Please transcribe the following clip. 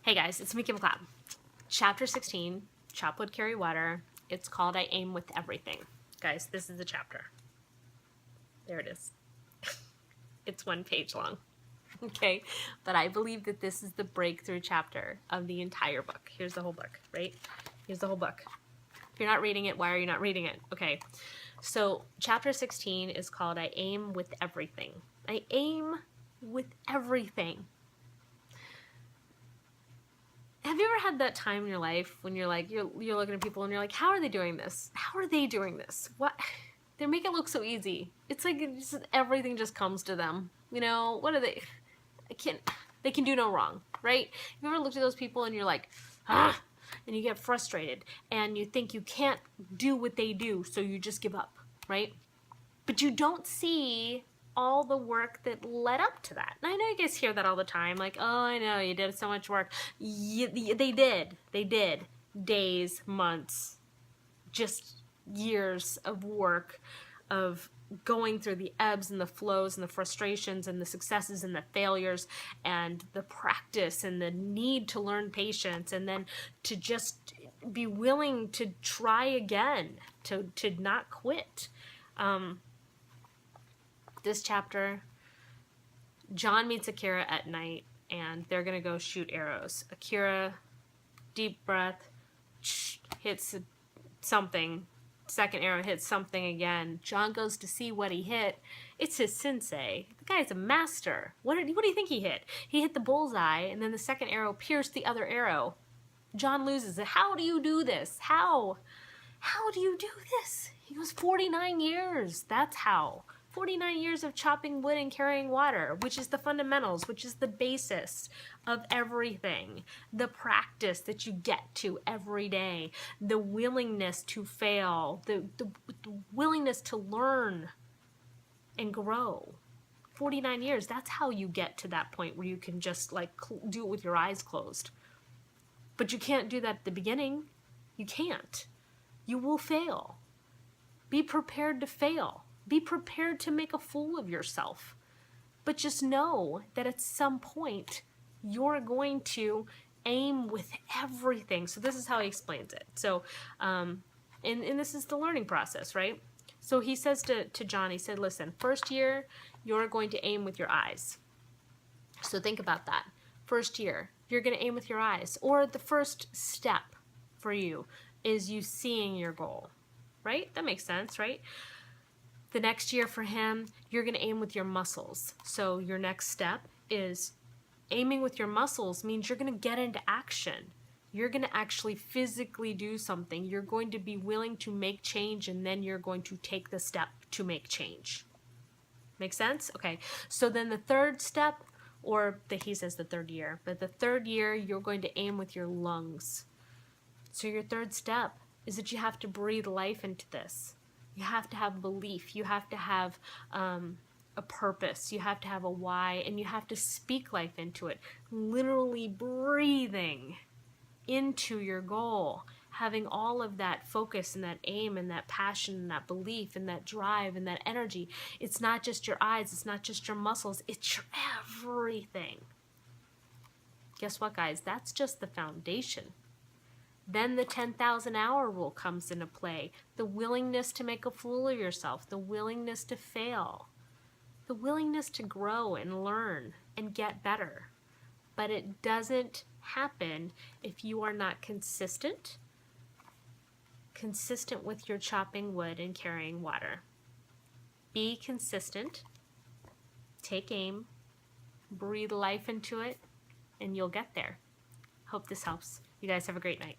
Hey guys, it's Mickey McLeod. Chapter 16, Chop Wood, Carry Water. It's called I Aim with Everything. Guys, this is the chapter. There it is. It's 1 page long. Okay, but I believe that this is the breakthrough chapter of the entire book. Here's the whole book, right? Here's the whole book. If you're not reading it, why are you not reading it? Okay, so chapter 16 is called I Aim with Everything. I aim with everything. Have you ever had that time in your life when you're like, you're looking at people and you're like, how are they doing this? How are they doing this? What? They make it look so easy. It's like everything just comes to them. You know, what are they? They can do no wrong, right? Have you ever looked at those people and you're like, ah, and you get frustrated and you think you can't do what they do, so you just give up, right? But you don't see all the work that led up to that. And I know you guys hear that all the time, like, oh, I know, you did so much work. They did. Days, months, just years of work, of going through the ebbs and the flows and the frustrations and the successes and the failures and the practice and the need to learn patience, and then to just be willing to try again, to not quit. This chapter, John meets Akira at night, and they're going to go shoot arrows. Akira, deep breath, hits something. Second arrow hits something again. John goes to see what he hit. It's his sensei. The guy's a master. What do you think he hit? He hit the bullseye, and then the second arrow pierced the other arrow. John loses it. How do you do this? How do you do this? He goes, 49 years. That's how. 49 years of chopping wood and carrying water, which is the fundamentals, which is the basis of everything. The practice that you get to every day, the willingness to fail, the willingness to learn and grow. 49 years, that's how you get to that point where you can just like do it with your eyes closed. But you can't do that at the beginning. You can't. You will fail. Be prepared to fail. Be prepared to make a fool of yourself. But just know that at some point, you're going to aim with everything. So this is how he explains it. So, and this is the learning process, right? So he says to John, he said, listen, first year, you're going to aim with your eyes. So think about that. First year, you're going to aim with your eyes. Or the first step for you is you seeing your goal, right? That makes sense, right? The next year for him, you're going to aim with your muscles. So your next step is aiming with your muscles means you're going to get into action. You're going to actually physically do something. You're going to be willing to make change, and then you're going to take the step to make change. Make sense? Okay. So then the third step, he says the third year, but the third year, you're going to aim with your lungs. So your third step is that you have to breathe life into this. You have to have belief. You have to have a purpose. You have to have a why, and you have to speak life into it. Literally breathing into your goal, having all of that focus and that aim and that passion and that belief and that drive and that energy. It's not just your eyes. It's not just your muscles. It's your everything. Guess what, guys? That's just the foundation. Then the 10,000 hour rule comes into play. The willingness to make a fool of yourself, the willingness to fail, the willingness to grow and learn and get better. But it doesn't happen if you are not consistent with your chopping wood and carrying water. Be consistent, take aim, breathe life into it, and you'll get there. Hope this helps. You guys have a great night.